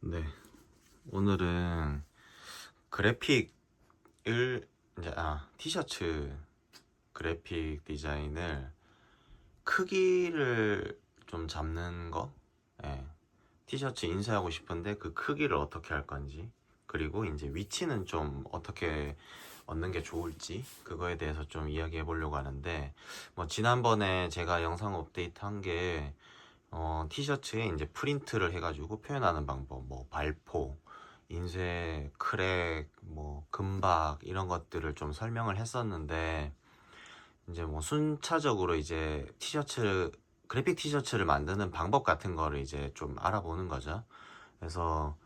네, 오늘은 그래픽을 티셔츠 그래픽 디자인을 크기를 좀 잡는 거, 예, 티셔츠 인쇄하고 싶은데 그 크기를 어떻게 할 건지, 그리고 이제 위치는 좀 어떻게 얻는 게 좋을지 그거에 대해서 좀 이야기해 보려고 하는데, 뭐 지난번에 제가 영상 업데이트 한 게 티셔츠에 이제 프린트를 해가지고 표현하는 방법, 뭐 발포, 인쇄, 크랙, 뭐 금박 이런 것들을 좀 설명을 했었는데, 이제 뭐 순차적으로 이제 그래픽 티셔츠를 만드는 방법 같은 거를 이제 좀 알아보는 거죠. 그래서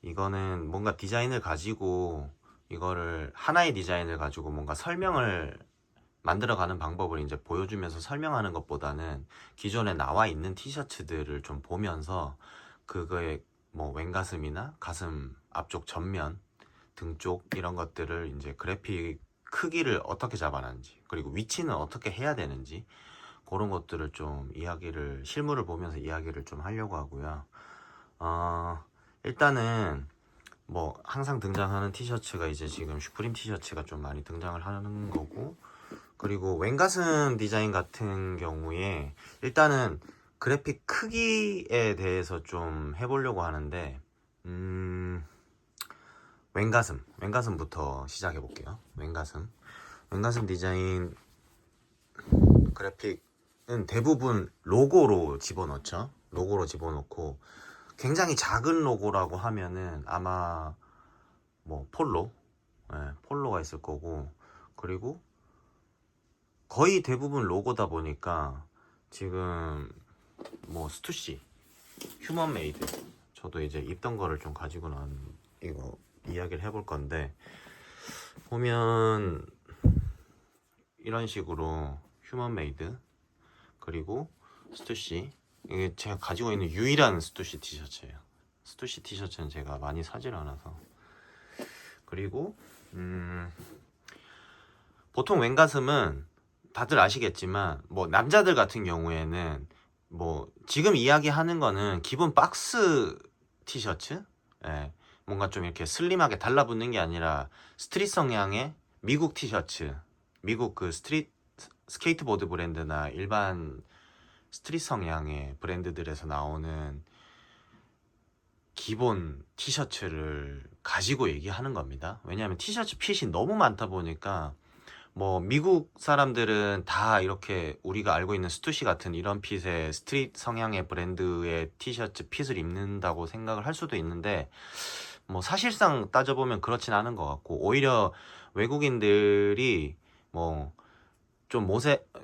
이거는 뭔가 디자인을 가지고 이거를 하나의 디자인을 가지고 뭔가 설명을 만들어가는 방법을 이제 보여주면서 설명하는 것보다는 기존에 나와 있는 티셔츠들을 좀 보면서 그거의 뭐 왼가슴이나 가슴 앞쪽 전면 등 쪽 이런 것들을 이제 그래픽 크기를 어떻게 잡아놨는지, 그리고 위치는 어떻게 해야 되는지, 그런 것들을 좀 실물을 보면서 이야기를 좀 하려고 하고요. 일단은 뭐 항상 등장하는 티셔츠가 이제 지금 슈프림 티셔츠가 좀 많이 등장을 하는 거고, 그리고 왼가슴 디자인 같은 경우에 일단은 그래픽 크기에 대해서 좀 해보려고 하는데, 왼가슴부터 시작해 볼게요. 왼가슴 디자인 그래픽은 대부분 로고로 집어넣고, 굉장히 작은 로고라고 하면은 아마 뭐 폴로가 있을 거고, 그리고 거의 대부분 로고다 보니까 지금 뭐 스투시, 휴먼 메이드, 저도 이제 입던 거를 좀 가지고 나온 이거 이야기를 해볼 건데, 보면 이런 식으로 휴먼 메이드, 그리고 스투시, 이게 제가 가지고 있는 유일한 스투시 티셔츠예요. 스투시 티셔츠는 제가 많이 사질 않아서. 그리고 보통 왼가슴은 다들 아시겠지만, 뭐 남자들 같은 경우에는 뭐 지금 이야기하는 거는 기본 박스 티셔츠, 예, 뭔가 좀 이렇게 슬림하게 달라붙는 게 아니라 스트릿 성향의 미국 티셔츠, 미국 그 스케이트보드 브랜드나 일반 스트릿 성향의 브랜드들에서 나오는 기본 티셔츠를 가지고 얘기하는 겁니다. 왜냐하면 티셔츠 핏이 너무 많다 보니까, 뭐 미국 사람들은 다 이렇게 우리가 알고 있는 스투시 같은 이런 핏의 스트릿 성향의 브랜드의 티셔츠 핏을 입는다고 생각을 할 수도 있는데, 뭐 사실상 따져보면 그렇진 않은 것 같고, 오히려 외국인들이 뭐 좀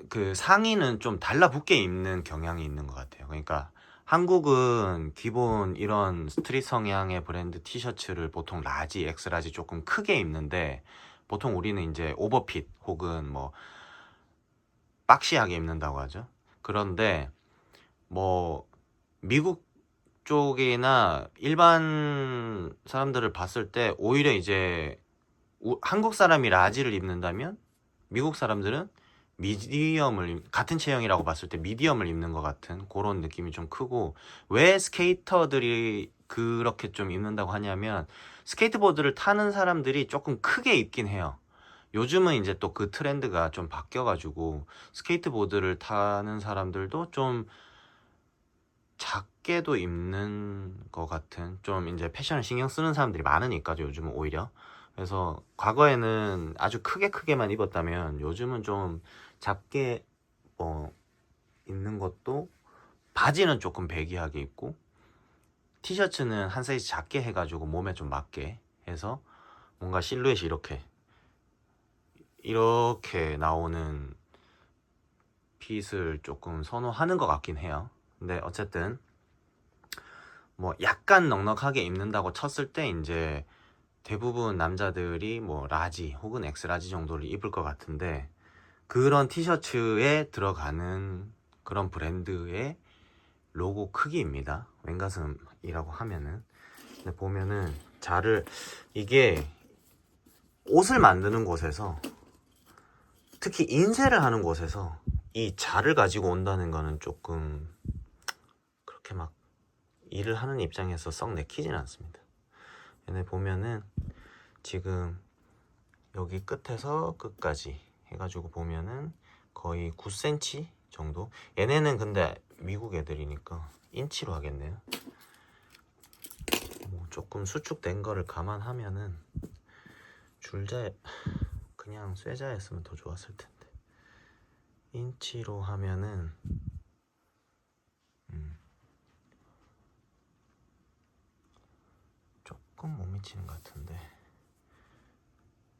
그 상의는 좀 달라붙게 입는 경향이 있는 것 같아요. 그러니까 한국은 기본 이런 스트릿 성향의 브랜드 티셔츠를 보통 라지, 엑스라지 조금 크게 입는데, 보통 우리는 이제 오버핏 혹은 뭐 박시하게 입는다고 하죠. 그런데 뭐 미국 쪽이나 일반 사람들을 봤을 때 오히려 이제 한국 사람이 라지를 입는다면 미국 사람들은 같은 체형이라고 봤을 때 미디엄을 입는 것 같은 그런 느낌이 좀 크고, 왜 스케이터들이 그렇게 좀 입는다고 하냐면, 스케이트보드를 타는 사람들이 조금 크게 입긴 해요. 요즘은 이제 또 그 트렌드가 좀 바뀌어가지고 스케이트보드를 타는 사람들도 좀 작게도 입는 것 같은, 좀 이제 패션을 신경 쓰는 사람들이 많으니까 요즘은 오히려. 그래서 과거에는 아주 크게만 입었다면 요즘은 좀 작게 입는 것도, 바지는 조금 배기하게 입고 티셔츠는 한 사이즈 작게 해가지고 몸에 좀 맞게 해서 뭔가 실루엣이 이렇게 나오는 핏을 조금 선호하는 것 같긴 해요. 근데 어쨌든 뭐 약간 넉넉하게 입는다고 쳤을 때 이제 대부분 남자들이 뭐 라지 혹은 엑스라지 정도를 입을 것 같은데, 그런 티셔츠에 들어가는 그런 브랜드의 로고 크기입니다. 왼가슴이라고 하면은. 근데 보면은 이게 옷을 만드는 곳에서, 특히 인쇄를 하는 곳에서 이 자를 가지고 온다는 거는 조금 그렇게 막 일을 하는 입장에서 썩 내키지는 않습니다. 얘네 보면은 지금 여기 끝에서 끝까지 해가지고 보면은 거의 9cm 정도. 얘네는 근데 미국 애들이니까 인치로 하겠네요. 뭐 조금 수축된 거를 감안하면은 줄자 그냥 쇠자였으면 더 좋았을 텐데 인치로 하면은 조금 못 미치는 것 같은데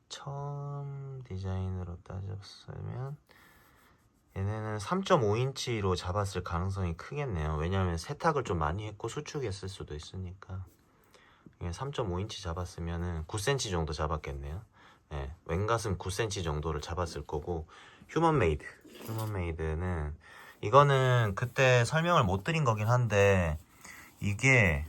처음 디자인으로 따졌으면 얘네는 3.5인치로 잡았을 가능성이 크겠네요. 왜냐하면 세탁을 좀 많이 했고 수축했을 수도 있으니까 3.5인치 잡았으면 9cm 정도 잡았겠네요. 네, 왼가슴 9cm 정도를 잡았을 거고 휴먼메이드는 이거는 그때 설명을 못 드린 거긴 한데 이게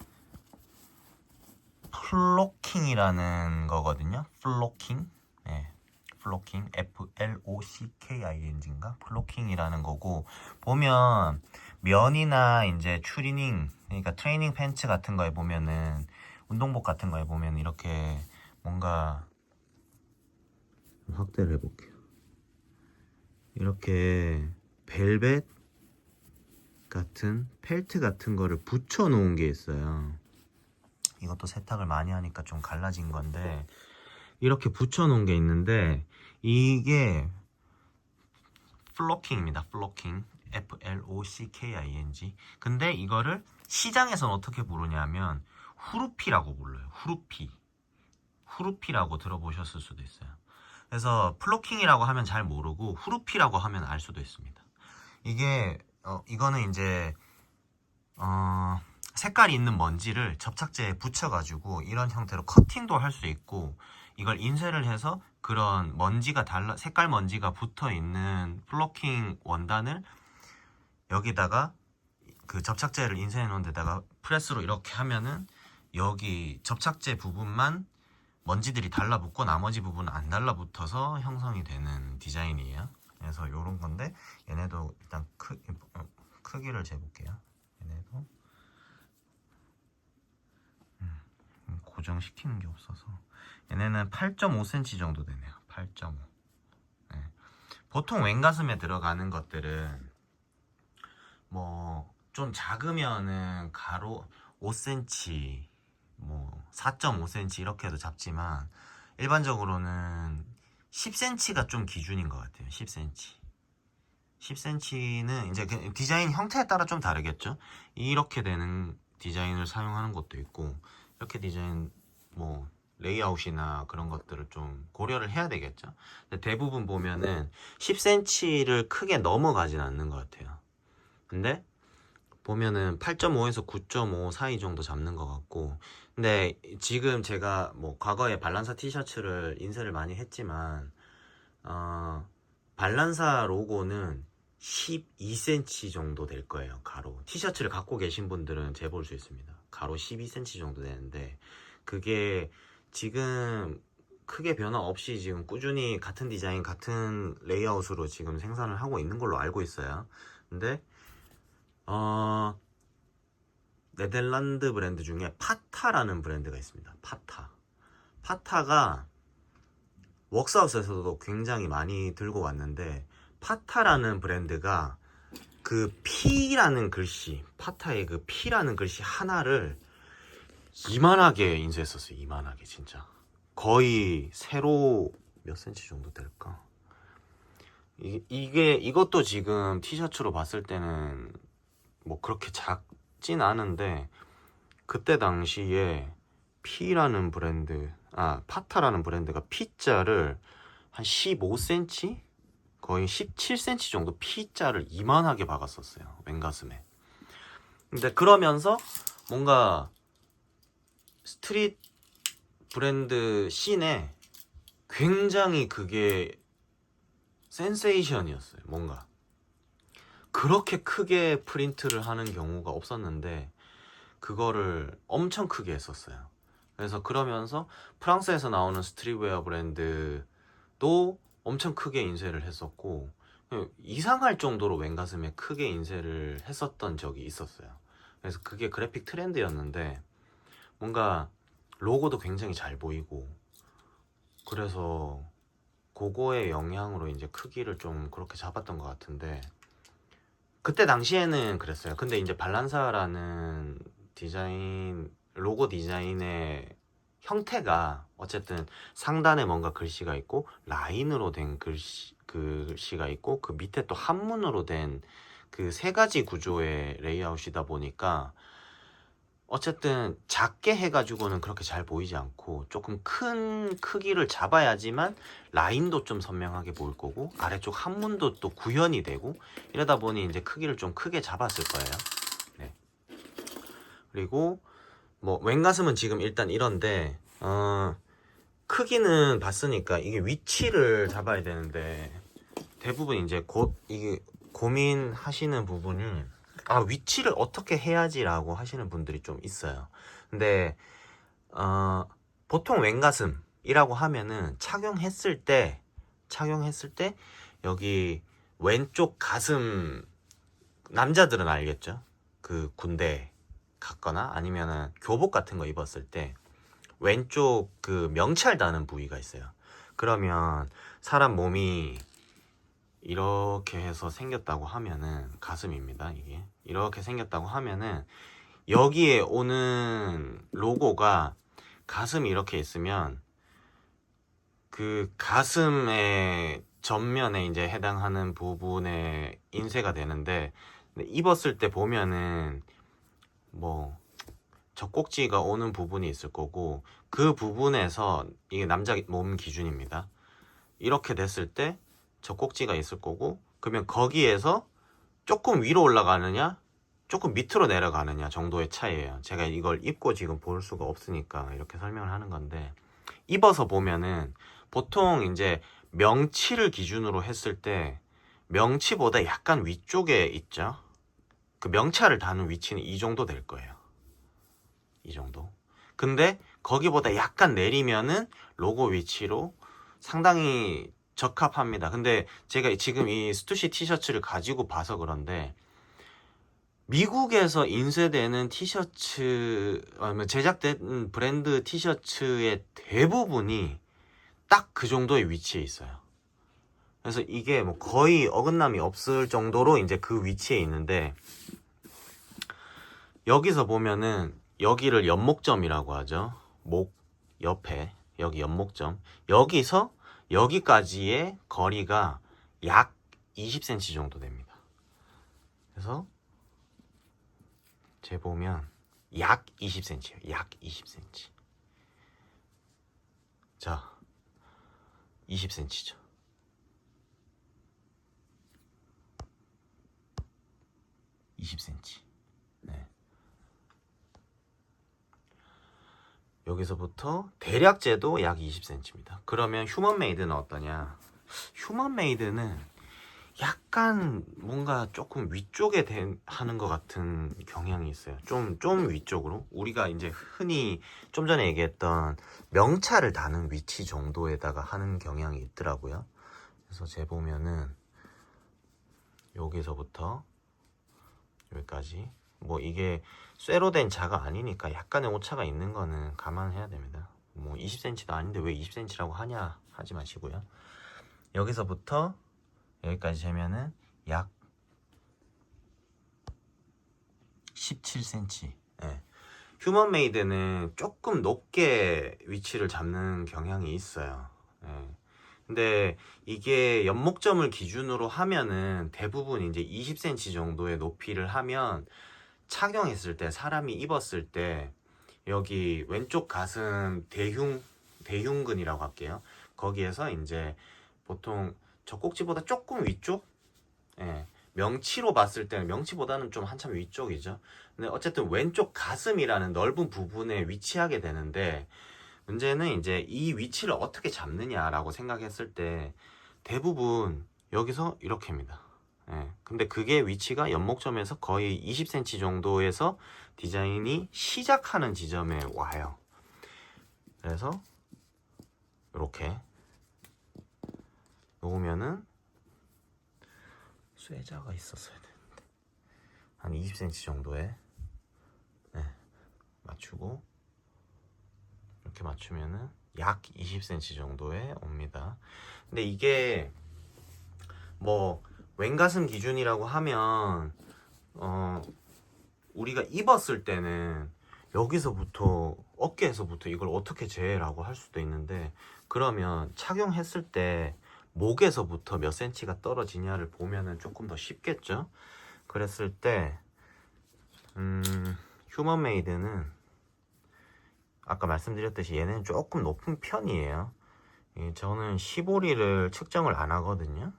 플로킹이라는 거거든요. 플로킹. 네, 플로킹 FLOCKING인가? 플로킹이라는 거고 보면 면이나 이제 추리닝 그러니까 트레이닝 팬츠 같은 거에 보면은 운동복 같은 거에 보면 이렇게 뭔가 확대를 해볼게요. 이렇게 벨벳 같은 펠트 같은 거를 붙여 놓은 게 있어요. 이것도 세탁을 많이 하니까 좀 갈라진 건데 이렇게 붙여 놓은 게 있는데 이게 플로킹입니다. 플로킹 FLOCKING. 근데 이거를 시장에서는 어떻게 부르냐면 후루피라고 불러요. 후루피라고 들어보셨을 수도 있어요. 그래서 플로킹이라고 하면 잘 모르고 후루피라고 하면 알 수도 있습니다. 이게 이거는 이제 색깔이 있는 먼지를 접착제에 붙여가지고 이런 형태로 커팅도 할 수 있고 이걸 인쇄를 해서 그런 먼지가 색깔 먼지가 붙어 있는 플로킹 원단을 여기다가 그 접착제를 인쇄해 놓은 데다가 프레스로 이렇게 하면은 여기 접착제 부분만 먼지들이 달라붙고 나머지 부분은 안 달라붙어서 형성이 되는 디자인이에요. 그래서 이런 건데 얘네도 일단 크기를 재볼게요. 얘네도 고정시키는 게 없어서 얘네는 8.5cm 정도 되네요. 8.5. 네. 보통 왼가슴에 들어가는 것들은 뭐 좀 작으면은 가로 5cm 뭐 4.5cm 이렇게 해도 잡지만 일반적으로는 10cm가 좀 기준인 것 같아요. 10cm. 10cm는 이제 디자인 형태에 따라 좀 다르겠죠. 이렇게 되는 디자인을 사용하는 것도 있고 이렇게 디자인 뭐 레이아웃이나 그런 것들을 좀 고려를 해야 되겠죠. 근데 대부분 보면은 10cm를 크게 넘어가진 않는 것 같아요. 근데 보면은 8.5에서 9.5 사이 정도 잡는 것 같고 근데 지금 제가 뭐 과거에 발란사 티셔츠를 인쇄를 많이 했지만 발란사 로고는 12cm 정도 될 거예요. 가로 티셔츠를 갖고 계신 분들은 재볼 수 있습니다. 가로 12cm 정도 되는데 그게 지금 크게 변화 없이 지금 꾸준히 같은 디자인 같은 레이아웃으로 지금 생산을 하고 있는 걸로 알고 있어요. 근데 네덜란드 브랜드 중에 파타라는 브랜드가 있습니다. 파타가 웍스하우스에서도 굉장히 많이 들고 왔는데 파타라는 브랜드가 그 P라는 글씨, 파타의 그 P라는 글씨 하나를 이만하게 인쇄했었어요. 이만하게 진짜 거의 세로 몇 센치 정도 될까? 이것도 지금 티셔츠로 봤을 때는 뭐 그렇게 작진 않은데 그때 당시에 P라는 브랜드, 파타라는 브랜드가 P자를 한 15cm? 거의 17cm 정도 P자를 이만하게 박았었어요. 왼가슴에. 근데 그러면서 뭔가 스트릿 브랜드 씬에 굉장히 그게 센세이션이었어요. 뭔가 그렇게 크게 프린트를 하는 경우가 없었는데 그거를 엄청 크게 했었어요. 그래서 그러면서 프랑스에서 나오는 스트릿웨어 브랜드도 엄청 크게 인쇄를 했었고 이상할 정도로 왼가슴에 크게 인쇄를 했었던 적이 있었어요. 그래서 그게 그래픽 트렌드였는데 뭔가 로고도 굉장히 잘 보이고, 그래서 그거의 영향으로 이제 크기를 좀 그렇게 잡았던 것 같은데, 그때 당시에는 그랬어요. 근데 이제 발란사라는 디자인, 로고 디자인의 형태가 어쨌든 상단에 뭔가 글씨가 있고 라인으로 된 글씨가 있고 그 밑에 또 한문으로 된 그 세 가지 구조의 레이아웃이다 보니까 어쨌든 작게 해가지고는 그렇게 잘 보이지 않고 조금 큰 크기를 잡아야지만 라인도 좀 선명하게 보일 거고 아래쪽 한문도 또 구현이 되고 이러다 보니 이제 크기를 좀 크게 잡았을 거예요. 네. 그리고 뭐 왼가슴은 지금 일단 이런데 크기는 봤으니까 이게 위치를 잡아야 되는데 대부분 이제 곧 이게 고민하시는 부분이 위치를 어떻게 해야지라고 하시는 분들이 좀 있어요. 근데 보통 왼가슴이라고 하면은 착용했을 때 여기 왼쪽 가슴, 남자들은 알겠죠? 그 군대 갔거나 아니면은 교복 같은 거 입었을 때 왼쪽 그 명찰 다는 부위가 있어요. 그러면 사람 몸이 이렇게 해서 생겼다고 하면은, 가슴입니다 이게. 이렇게 생겼다고 하면은 여기에 오는 로고가 가슴이 이렇게 있으면 그 가슴의 전면에 이제 해당하는 부분에 인쇄가 되는데, 입었을 때 보면은 뭐 젖꼭지가 오는 부분이 있을 거고 그 부분에서, 이게 남자 몸 기준입니다. 이렇게 됐을 때 젖꼭지가 있을 거고, 그러면 거기에서 조금 위로 올라가느냐 조금 밑으로 내려가느냐 정도의 차이예요. 제가 이걸 입고 지금 볼 수가 없으니까 이렇게 설명을 하는 건데, 입어서 보면은 보통 이제 명치를 기준으로 했을 때 명치보다 약간 위쪽에 있죠. 그 명찰을 다는 위치는 이 정도 될 거예요. 이 정도. 근데 거기보다 약간 내리면은 로고 위치로 상당히 적합합니다. 근데 제가 지금 이 스투시 티셔츠를 가지고 봐서 그런데 미국에서 인쇄되는 티셔츠, 제작된 브랜드 티셔츠의 대부분이 딱 그 정도의 위치에 있어요. 그래서 이게 뭐 거의 어긋남이 없을 정도로 이제 그 위치에 있는데, 여기서 보면은 여기를 연목점이라고 하죠. 목 옆에 여기 연목점, 여기서 여기까지의 거리가 약 20cm 정도 됩니다. 그래서 재보면 약 20cm예요. 약 20cm. 자, 20cm죠. 20cm. 네. 여기서부터 대략재도 약 20cm입니다. 그러면 휴먼 메이드는 어떠냐? 휴먼 메이드는 약간 뭔가 조금 위쪽에 하는 것 같은 경향이 있어요. 좀 위쪽으로. 우리가 이제 흔히 좀 전에 얘기했던 명찰을 다는 위치 정도에다가 하는 경향이 있더라고요. 그래서 재보면은 여기서부터 여기까지, 뭐 이게 쇠로 된 자가 아니니까 약간의 오차가 있는 거는 감안해야 됩니다. 뭐 20cm도 아닌데 왜 20cm라고 하냐 하지 마시고요. 여기서부터 여기까지 재면은 약 17cm. 네. 휴먼 메이드는 조금 높게 위치를 잡는 경향이 있어요. 네. 근데 이게 연목점을 기준으로 하면은 대부분 이제 20cm 정도의 높이를 하면 착용했을 때, 사람이 입었을 때 여기 왼쪽 가슴 대흉근이라고 할게요. 거기에서 이제 보통 젖꼭지보다 조금 위쪽? 예. 명치로 봤을 때는, 명치보다는 좀 한참 위쪽이죠. 근데 어쨌든 왼쪽 가슴이라는 넓은 부분에 위치하게 되는데, 문제는 이제 이 위치를 어떻게 잡느냐라고 생각했을 때 대부분 여기서 이렇게입니다. 예. 근데 그게 위치가 연목점에서 거의 20cm 정도에서 디자인이 시작하는 지점에 와요. 그래서 이렇게 놓으면은, 쇠자가 있었어야 되는데 한 20cm 정도에 맞추고 이렇게 맞추면은 약 20cm 정도에 옵니다. 근데 이게 뭐 왼가슴 기준이라고 하면 우리가 입었을 때는 여기서부터 어깨에서부터 이걸 어떻게 재라고 할 수도 있는데, 그러면 착용했을 때 목에서부터 몇 cm가 떨어지냐를 보면은 조금 더 쉽겠죠. 그랬을 때 휴먼메이드는 아까 말씀드렸듯이 얘는 조금 높은 편이에요. 저는 15리를 측정을 안 하거든요.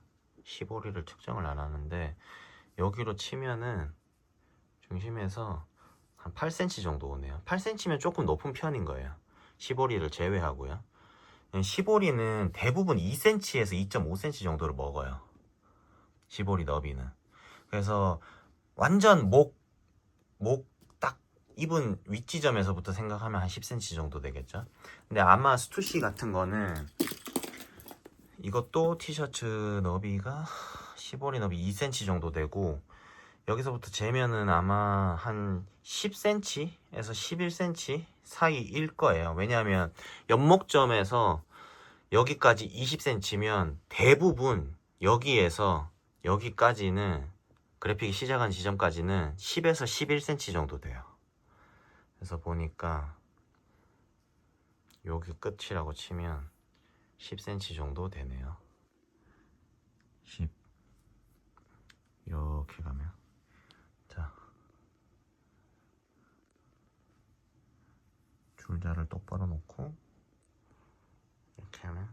15리를 측정을 안 하는데 여기로 치면은 중심에서 한 8cm 정도 오네요. 8cm면 조금 높은 편인 거예요. 15리를 제외하고요. 15리는 대부분 2cm에서 2.5cm 정도를 먹어요. 15리 너비는. 그래서 완전 목 딱 입은 윗지점에서부터 생각하면 한 10cm 정도 되겠죠. 근데 아마 스투시 같은 거는 이것도 티셔츠 너비가 15리 너비 2cm 정도 되고, 여기서부터 재면은 아마 한 10cm에서 11cm 사이일 거예요. 왜냐하면 연목점에서 여기까지 20cm면 대부분 여기에서 여기까지는, 그래픽이 시작한 지점까지는 10에서 11cm 정도 돼요. 그래서 보니까 여기 끝이라고 치면 10cm 정도 되네요. 10 이렇게 가면, 자, 줄자를 똑바로 놓고 이렇게 하면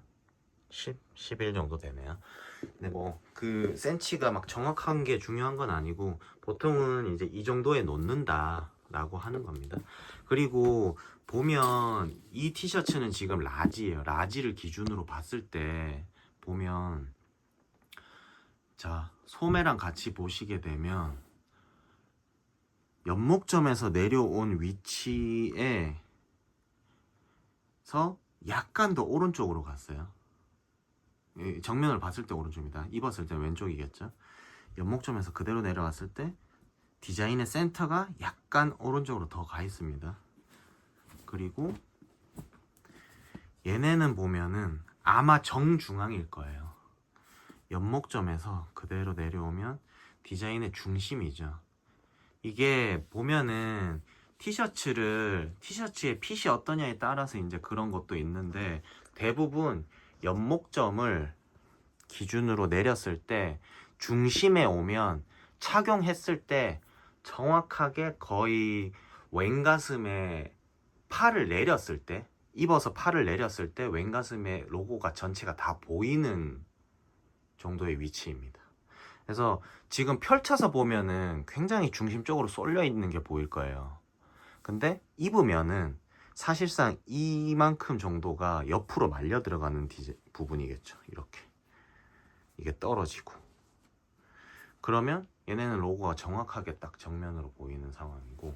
10, 11 정도 되네요. 근데 뭐 그 센치가 막 정확한 게 중요한 건 아니고, 보통은 이제 이 정도에 놓는다 라고 하는 겁니다. 그리고 보면 이 티셔츠는 지금 라지예요. 라지를 기준으로 봤을 때 보면, 자, 소매랑 같이 보시게 되면 연목점에서 내려온 위치에서 약간 더 오른쪽으로 갔어요. 정면을 봤을 때 오른쪽입니다. 입었을 때 왼쪽이겠죠. 연목점에서 그대로 내려갔을 때 디자인의 센터가 약간 오른쪽으로 더 가 있습니다. 그리고 얘네는 보면은 아마 정중앙일 거예요. 연목점에서 그대로 내려오면 디자인의 중심이죠. 이게 보면은 티셔츠의 핏이 어떠냐에 따라서 이제 그런 것도 있는데, 대부분 연목점을 기준으로 내렸을 때 중심에 오면 착용했을 때 정확하게 거의 왼가슴에 팔을 내렸을 때, 입어서 팔을 내렸을 때 왼가슴에 로고가 전체가 다 보이는 정도의 위치입니다. 그래서 지금 펼쳐서 보면은 굉장히 중심 쪽으로 쏠려 있는 게 보일 거예요. 근데 입으면은 사실상 이만큼 정도가 옆으로 말려 들어가는 부분이겠죠. 이렇게 이게 떨어지고, 그러면 얘네는 로고가 정확하게 딱 정면으로 보이는 상황이고,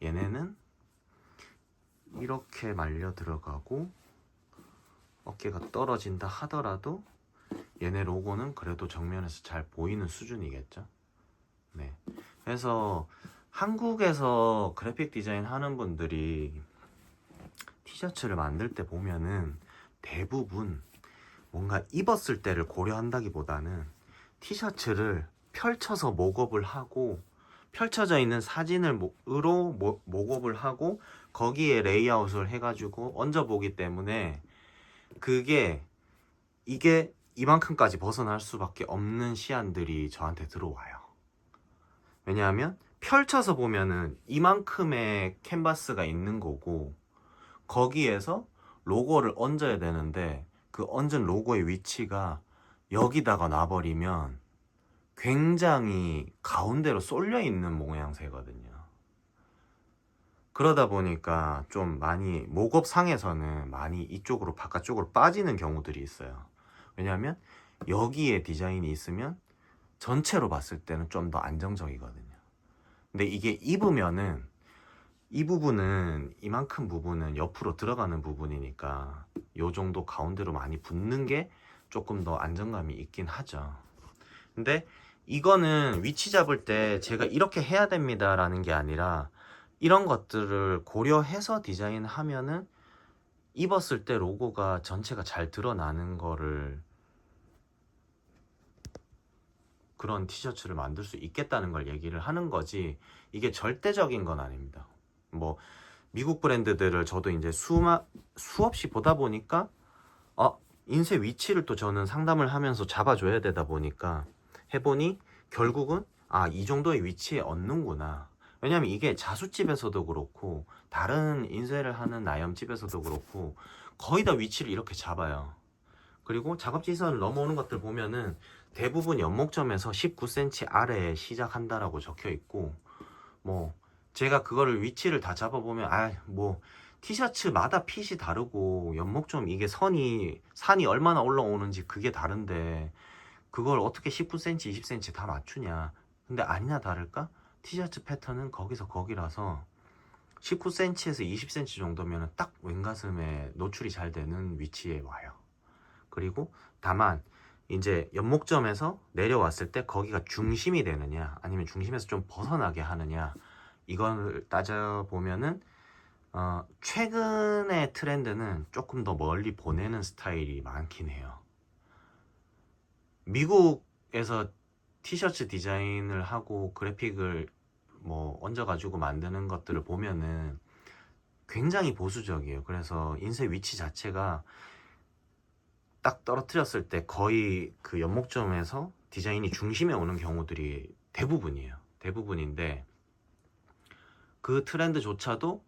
얘네는 이렇게 말려 들어가고 어깨가 떨어진다 하더라도 얘네 로고는 그래도 정면에서 잘 보이는 수준이겠죠. 네. 그래서 한국에서 그래픽 디자인 하는 분들이 티셔츠를 만들 때 보면은 대부분 뭔가 입었을 때를 고려한다기보다는 티셔츠를 펼쳐서 목업을 하고, 펼쳐져 있는 사진으로 목업을 하고 거기에 레이아웃을 해가지고 얹어보기 때문에 이게 이만큼까지 벗어날 수밖에 없는 시안들이 저한테 들어와요. 왜냐하면 펼쳐서 보면은 이만큼의 캔버스가 있는 거고, 거기에서 로고를 얹어야 되는데 그 얹은 로고의 위치가 여기다가 놔버리면 굉장히 가운데로 쏠려 있는 모양새거든요. 그러다 보니까 좀 많이 목업상에서는 많이 이쪽으로 바깥쪽으로 빠지는 경우들이 있어요. 왜냐하면 여기에 디자인이 있으면 전체로 봤을 때는 좀 더 안정적이거든요. 근데 이게 입으면은 이 부분은, 이만큼 부분은 옆으로 들어가는 부분이니까 요 정도 가운데로 많이 붙는 게 조금 더 안정감이 있긴 하죠. 근데 이거는 위치 잡을 때 제가 이렇게 해야 됩니다 라는 게 아니라 이런 것들을 고려해서 디자인하면은 입었을 때 로고가 전체가 잘 드러나는 거를, 그런 티셔츠를 만들 수 있겠다는 걸 얘기를 하는 거지, 이게 절대적인 건 아닙니다. 뭐 미국 브랜드들을 저도 이제 수없이 보다 보니까 인쇄 위치를 또 저는 상담을 하면서 잡아줘야 되다 보니까 해보니 결국은 이 정도의 위치에 얹는구나. 왜냐면 이게 자수집에서도 그렇고 다른 인쇄를 하는 나염집에서도 그렇고 거의 다 위치를 이렇게 잡아요. 그리고 작업지선을 넘어오는 것들 보면은 대부분 연목점에서 19cm 아래에 시작한다라고 적혀 있고, 뭐 제가 그거를 위치를 다 잡아보면 뭐 티셔츠마다 핏이 다르고 연목점 이게 산이 얼마나 올라오는지 그게 다른데 그걸 어떻게 19cm, 20cm 다 맞추냐. 근데 아니나 다를까 티셔츠 패턴은 거기서 거기라서 19cm에서 20cm 정도면 딱 왼가슴에 노출이 잘 되는 위치에 와요. 그리고 다만 이제 연목점에서 내려왔을 때 거기가 중심이 되느냐 아니면 중심에서 좀 벗어나게 하느냐, 이걸 따져보면은 최근의 트렌드는 조금 더 멀리 보내는 스타일이 많긴 해요. 미국에서 티셔츠 디자인을 하고 그래픽을 뭐 얹어가지고 만드는 것들을 보면은 굉장히 보수적이에요. 그래서 인쇄 위치 자체가 딱 떨어뜨렸을 때 거의 그 연목점에서 디자인이 중심에 오는 경우들이 대부분이에요. 대부분인데 그 트렌드조차도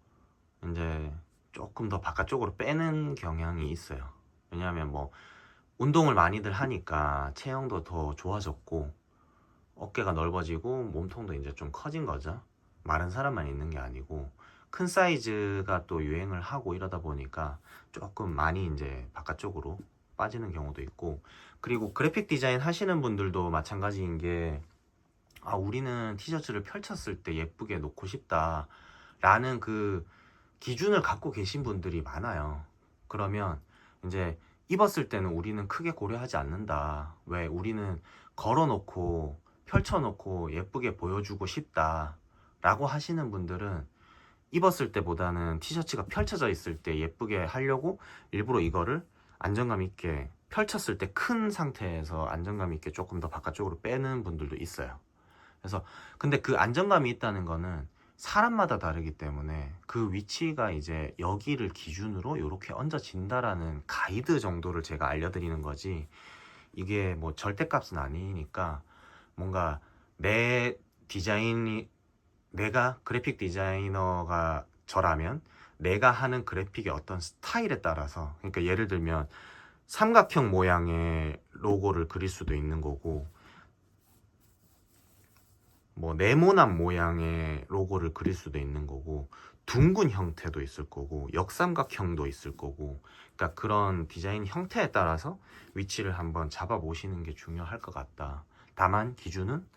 이제 조금 더 바깥쪽으로 빼는 경향이 있어요. 왜냐하면 뭐 운동을 많이들 하니까 체형도 더 좋아졌고 어깨가 넓어지고 몸통도 이제 좀 커진 거죠. 마른 사람만 있는 게 아니고 큰 사이즈가 또 유행을 하고 이러다 보니까 조금 많이 이제 바깥쪽으로 빠지는 경우도 있고, 그리고 그래픽 디자인 하시는 분들도 마찬가지인 게 우리는 티셔츠를 펼쳤을 때 예쁘게 놓고 싶다 라는 그 기준을 갖고 계신 분들이 많아요. 그러면 이제 입었을 때는 우리는 크게 고려하지 않는다. 왜? 우리는 걸어놓고 펼쳐놓고 예쁘게 보여주고 싶다 라고 하시는 분들은 입었을 때보다는 티셔츠가 펼쳐져 있을 때 예쁘게 하려고 일부러 이거를 안정감 있게 펼쳤을 때 큰 상태에서 안정감 있게 조금 더 바깥쪽으로 빼는 분들도 있어요. 그래서 근데 그 안정감이 있다는 거는 사람마다 다르기 때문에 그 위치가 이제 여기를 기준으로 이렇게 얹어진다라는 가이드 정도를 제가 알려드리는 거지, 이게 뭐 절대값은 아니니까 뭔가 내 디자인이, 내가 그래픽 디자이너가 저라면 내가 하는 그래픽의 어떤 스타일에 따라서, 그러니까 예를 들면 삼각형 모양의 로고를 그릴 수도 있는 거고 뭐 네모난 모양의 로고를 그릴 수도 있는 거고 둥근 형태도 있을 거고 역삼각형도 있을 거고, 그러니까 그런 디자인 형태에 따라서 위치를 한번 잡아 보시는 게 중요할 것 같다. 다만 기준은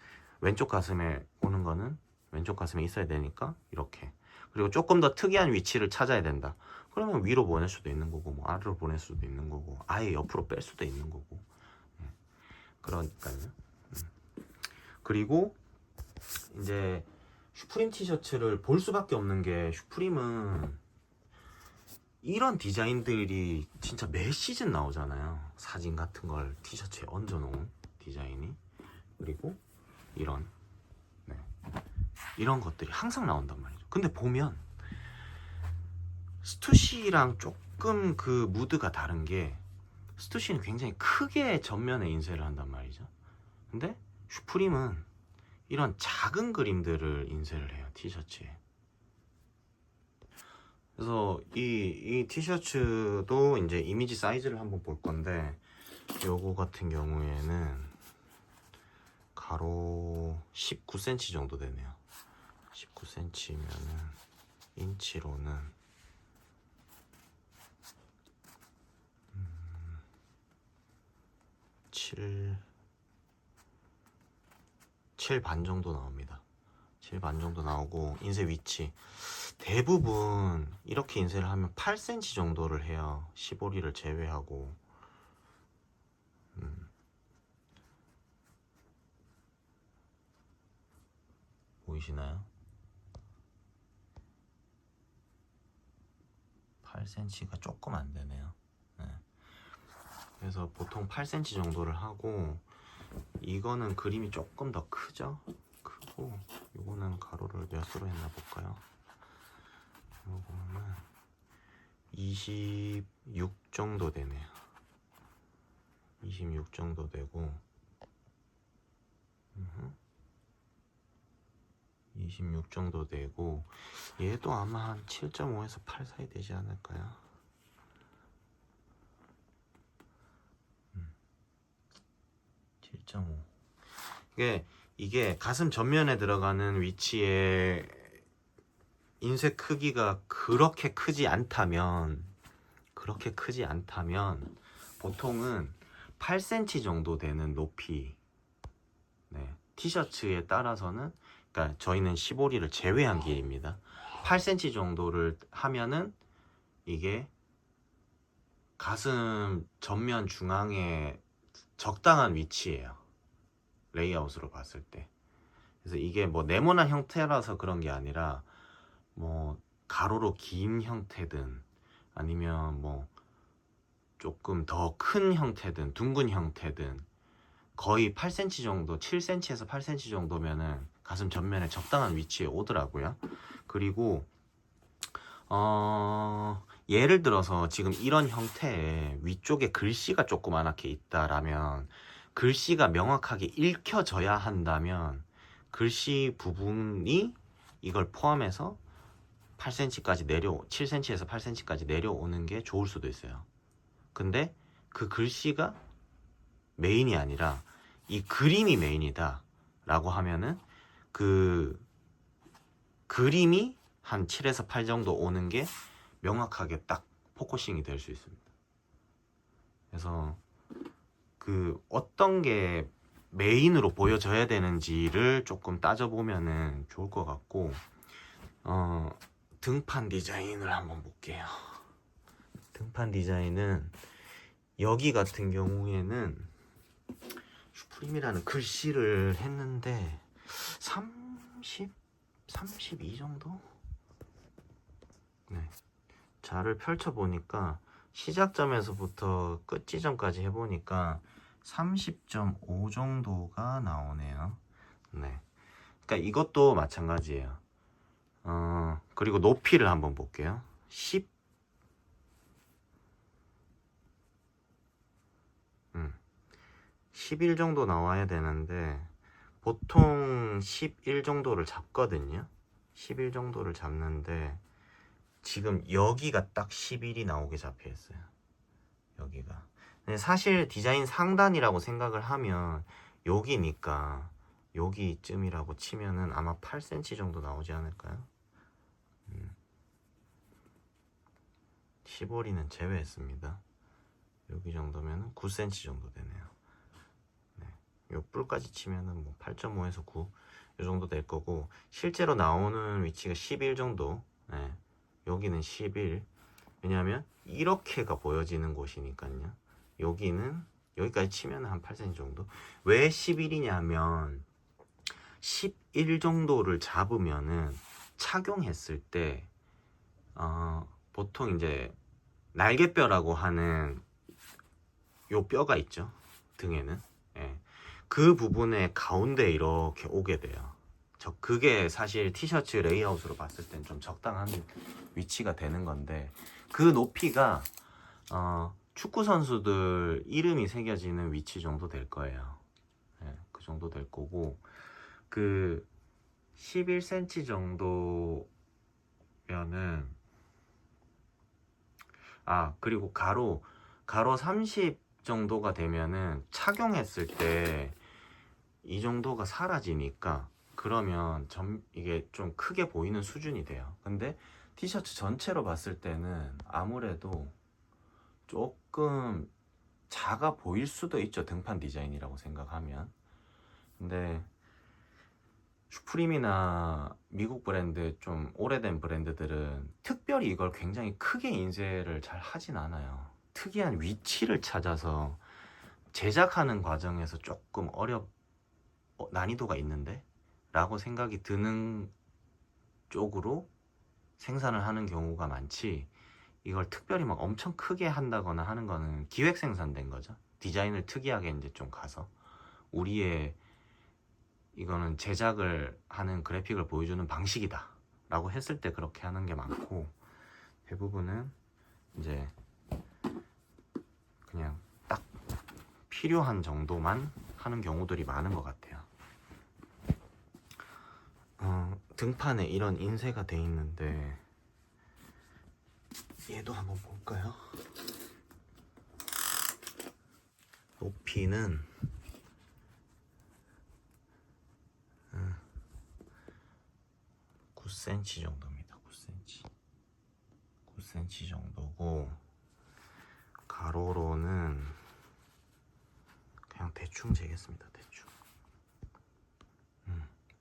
왼쪽 가슴에 오는 거는 왼쪽 가슴에 있어야 되니까 이렇게, 그리고 조금 더 특이한 위치를 찾아야 된다. 그러면 위로 보낼 수도 있는 거고 뭐 아래로 보낼 수도 있는 거고 아예 옆으로 뺄 수도 있는 거고. 그러니까요. 그리고 이제 슈프림 티셔츠를 볼 수밖에 없는 게, 슈프림은 이런 디자인들이 진짜 매 시즌 나오잖아요. 사진 같은 걸 티셔츠에 얹어 놓은 디자인이, 그리고 이런 이런 것들이 항상 나온단 말이죠. 근데 보면 스투시랑 조금 그 무드가 다른 게, 스투시는 굉장히 크게 전면에 인쇄를 한단 말이죠. 근데 슈프림은 이런 작은 그림들을 인쇄를 해요, 티셔츠에. 그래서 이 티셔츠도 이제 이미지 사이즈를 한번 볼 건데, 요거 같은 경우에는 가로 19cm 정도 되네요. 19cm면은 인치로는 7 반 정도 나옵니다. 7 반 정도 나오고, 인쇄 위치 대부분 이렇게 인쇄를 하면 8cm 정도를 해요. 시보리를 제외하고. 보이시나요? 8cm가 조금 안 되네요. 네. 그래서 보통 8cm 정도를 하고, 이거는 그림이 조금 더 크죠? 크고, 요거는 가로를 몇으로 했나 볼까요? 요거는 26 정도 되네요. 26 정도 되고, 26 정도 되고, 얘도 아마 한 7.5에서 8 사이 되지 않을까요? 7.5. 이게 가슴 전면에 들어가는 위치에 인쇄 크기가 그렇게 크지 않다면 보통은 8cm 정도 되는 높이, 네, 티셔츠에 따라서는, 그러니까 저희는 시보리를 제외한 길입니다. 8cm 정도를 하면은 이게 가슴 전면 중앙에 적당한 위치예요. 레이아웃으로 봤을 때. 그래서 이게 뭐 네모난 형태라서 그런 게 아니라 뭐 가로로 긴 형태든 아니면 뭐 조금 더 큰 형태든 둥근 형태든 거의 8cm 정도, 7cm에서 8cm 정도면은 가슴 전면에 적당한 위치에 오더라고요. 그리고 예를 들어서 지금 이런 형태의 위쪽에 글씨가 조그맣게 있다라면, 글씨가 명확하게 읽혀져야 한다면 글씨 부분이 이걸 포함해서 8cm까지 7cm에서 8cm까지 내려오는 게 좋을 수도 있어요. 근데 그 글씨가 메인이 아니라 이 그림이 메인이다 라고 하면은 그 그림이 한 7에서 8 정도 오는 게 명확하게 딱 포커싱이 될 수 있습니다. 그래서 그 어떤 게 메인으로 보여져야 되는지를 조금 따져보면은 좋을 것 같고, 등판 디자인을 한번 볼게요. 등판 디자인은 여기 같은 경우에는 슈프림이라는 글씨를 했는데 32 정도? 네. 자를 펼쳐보니까 시작점에서부터 끝 지점까지 해보니까 30.5 정도가 나오네요. 네. 그러니까 이것도 마찬가지예요. 그리고 높이를 한번 볼게요. 11 정도 나와야 되는데 보통 11 정도를 잡거든요. 11 정도를 잡는데 지금 여기가 딱 11이 나오게 잡혀 있어요. 여기가. 근데 사실 디자인 상단이라고 생각을 하면 여기니까 여기쯤이라고 치면은 아마 8cm 정도 나오지 않을까요? 15리는 제외했습니다. 여기 정도면 9cm 정도 되네요. 네. 요 뿔까지 치면은 뭐 8.5에서 9 이 정도 될 거고, 실제로 나오는 위치가 11 정도. 네. 여기는 11. 왜냐하면 이렇게가 보여지는 곳이니까요. 여기는 여기까지 치면 한 8cm 정도. 왜 11이냐 하면 11 정도를 잡으면은 착용했을 때 보통 이제 날개뼈라고 하는 요 뼈가 있죠, 등에는. 예. 그 부분의 가운데 이렇게 오게 돼요. 그게 사실 티셔츠 레이아웃으로 봤을 땐 좀 적당한 위치가 되는 건데, 그 높이가 축구 선수들 이름이 새겨지는 위치 정도 될 거예요. 예, 그 정도 될 거고, 그 11cm 정도면은, 그리고 가로 30 정도가 되면은 착용했을 때 이 정도가 사라지니까, 그러면 이게 좀 크게 보이는 수준이 돼요. 근데 티셔츠 전체로 봤을 때는 아무래도 조금 작아 보일 수도 있죠, 등판 디자인이라고 생각하면. 근데 슈프림이나 미국 브랜드, 좀 오래된 브랜드들은 특별히 이걸 굉장히 크게 인쇄를 잘 하진 않아요. 특이한 위치를 찾아서 제작하는 과정에서 조금 난이도가 있는데? 라고 생각이 드는 쪽으로 생산을 하는 경우가 많지, 이걸 특별히 막 엄청 크게 한다거나 하는 거는 기획 생산된 거죠. 디자인을 특이하게 이제 좀 가서 우리의 이거는 제작을 하는 그래픽을 보여주는 방식이다 라고 했을 때 그렇게 하는 게 많고, 대부분은 이제 그냥 딱 필요한 정도만 하는 경우들이 많은 것 같아요. 등판에 이런 인쇄가 돼 있는데 얘도 한번 볼까요? 높이는 9cm 정도입니다. 9cm 정도고, 가로로는 그냥 대충 재겠습니다. 대충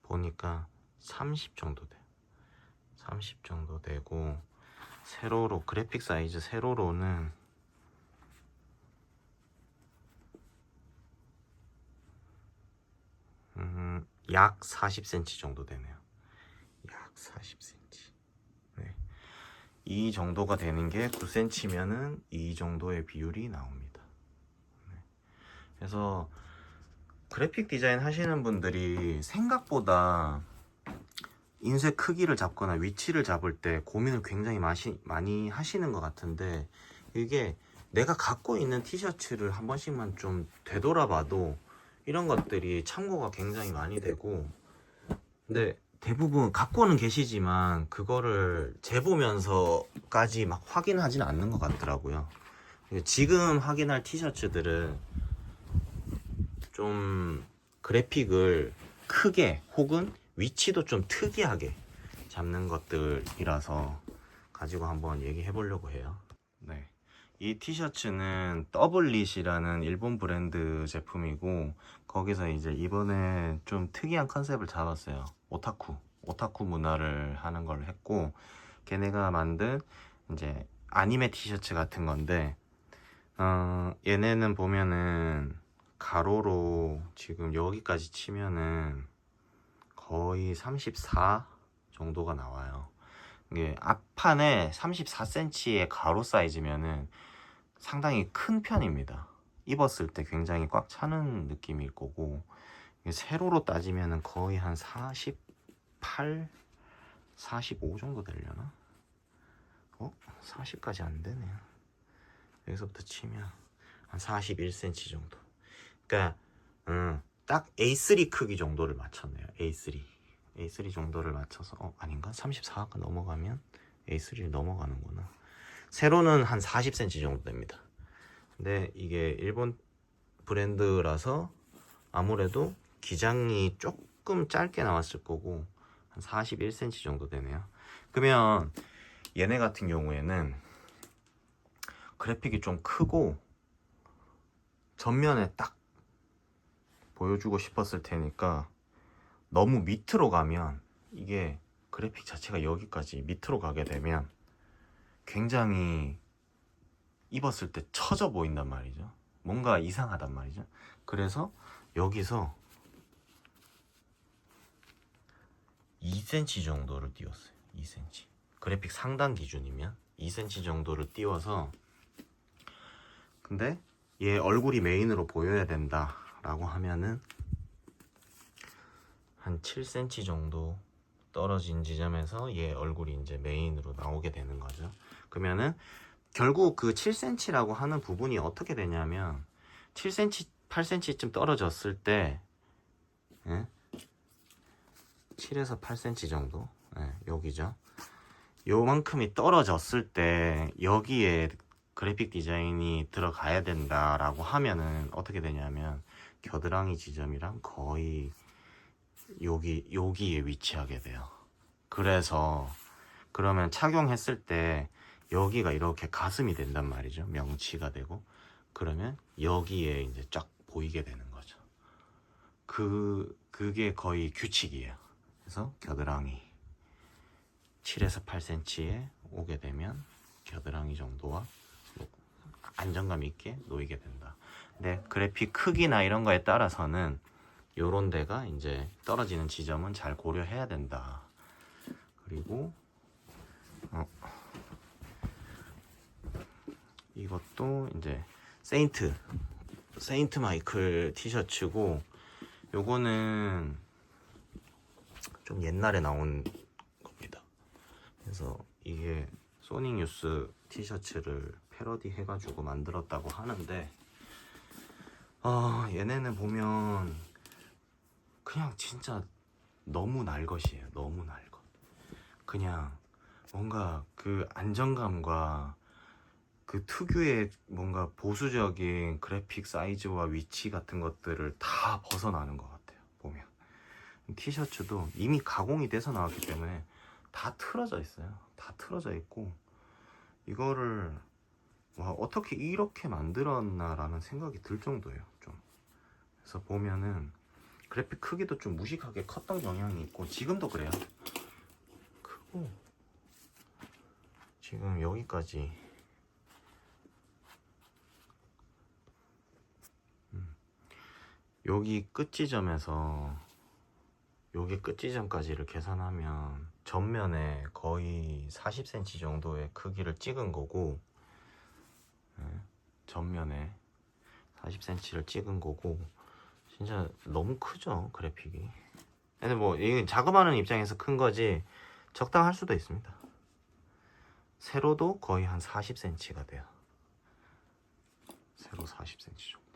보니까 30 정도 돼요. 30 정도 되고, 세로로 그래픽 사이즈 세로로는 약 40cm 정도 되네요. 약 40cm. 네. 이 정도가 되는 게 9cm면은 이 정도의 비율이 나옵니다. 네. 그래서 그래픽 디자인 하시는 분들이 생각보다 인쇄 크기를 잡거나 위치를 잡을 때 고민을 굉장히 많이 하시는 것 같은데, 이게 내가 갖고 있는 티셔츠를 한 번씩만 좀 되돌아봐도 이런 것들이 참고가 굉장히 많이 되고, 근데 대부분 갖고는 계시지만 그거를 재보면서까지 막 확인하지는 않는 것 같더라고요. 지금 확인할 티셔츠들은 좀 그래픽을 크게 혹은 위치도 좀 특이하게 잡는 것들이라서 가지고 한번 얘기해 보려고 해요. 네. 이 티셔츠는 더블릿이라는 일본 브랜드 제품이고, 거기서 이제 이번에 좀 특이한 컨셉을 잡았어요. 오타쿠 문화를 하는 걸 했고, 걔네가 만든 이제 아니메 티셔츠 같은 건데, 얘네는 보면은 가로로 지금 여기까지 치면은 거의 34 정도가 나와요. 이게 앞판에 34cm의 가로 사이즈면은 상당히 큰 편입니다. 입었을 때 굉장히 꽉 차는 느낌일 거고, 세로로 따지면은 거의 한 48, 45 정도 되려나? 40까지 안 되네요. 여기서부터 치면 한 41cm 정도. 그러니까 딱 A3 크기 정도를 맞췄네요. A3 정도를 맞춰서, 아닌가? 34가 넘어가면 A3를 넘어가는구나. 세로는 한 40cm 정도 됩니다. 근데 이게 일본 브랜드라서 아무래도 기장이 조금 짧게 나왔을 거고 한 41cm 정도 되네요. 그러면 얘네 같은 경우에는 그래픽이 좀 크고 전면에 딱 보여주고 싶었을 테니까, 너무 밑으로 가면 이게 그래픽 자체가 여기까지 밑으로 가게 되면 굉장히 입었을 때 처져 보인단 말이죠. 뭔가 이상하단 말이죠. 그래서 여기서 2cm 정도를 띄웠어요. 2cm. 그래픽 상단 기준이면 2cm 정도를 띄워서, 근데 얘 얼굴이 메인으로 보여야 된다 라고 하면은 한 7cm 정도 떨어진 지점에서 얘 얼굴이 이제 메인으로 나오게 되는 거죠. 그러면은 결국 그 7cm라고 하는 부분이 어떻게 되냐면 7cm, 8cm쯤 떨어졌을 때, 7에서 8cm 정도, 여기죠. 요만큼이 떨어졌을 때 여기에 그래픽 디자인이 들어가야 된다라고 하면은 어떻게 되냐면 겨드랑이 지점이랑 거의 여기에 위치하게 돼요. 그래서 그러면 착용했을 때 여기가 이렇게 가슴이 된단 말이죠. 명치가 되고, 그러면 여기에 이제 쫙 보이게 되는 거죠. 그게 거의 규칙이에요. 그래서 겨드랑이 7에서 8cm에 오게 되면 겨드랑이 정도와 안정감 있게 놓이게 된다. 근데 그래픽 크기나 이런 거에 따라서는 요런 데가 이제 떨어지는 지점은 잘 고려해야 된다. 그리고 이것도 이제 세인트 마이클 티셔츠고, 요거는 좀 옛날에 나온 겁니다. 그래서 이게 소닉 뉴스 티셔츠를 패러디 해가지고 만들었다고 하는데, 얘네는 보면 그냥 진짜 너무 날것이에요. 너무 날것. 그냥 뭔가 그 안정감과 그 특유의 뭔가 보수적인 그래픽 사이즈와 위치 같은 것들을 다 벗어나는 것 같아요. 보면 티셔츠도 이미 가공이 돼서 나왔기 때문에 다 틀어져 있어요. 다 틀어져 있고, 이거를 와, 어떻게 이렇게 만들었나 라는 생각이 들 정도예요. 좀. 그래서 보면은 그래픽 크기도 좀 무식하게 컸던 경향이 있고, 지금도 그래요. 크고 지금 여기까지 여기 끝 지점에서 여기 끝 지점까지를 계산하면 전면에 거의 40cm 정도의 크기를 찍은 거고, 전면에 40cm를 찍은 거고, 진짜 너무 크죠, 그래픽이. 근데 뭐 이건 작업하는 입장에서 큰 거지 적당할 수도 있습니다. 세로도 거의 한 40cm가 돼요. 세로 40cm 정도.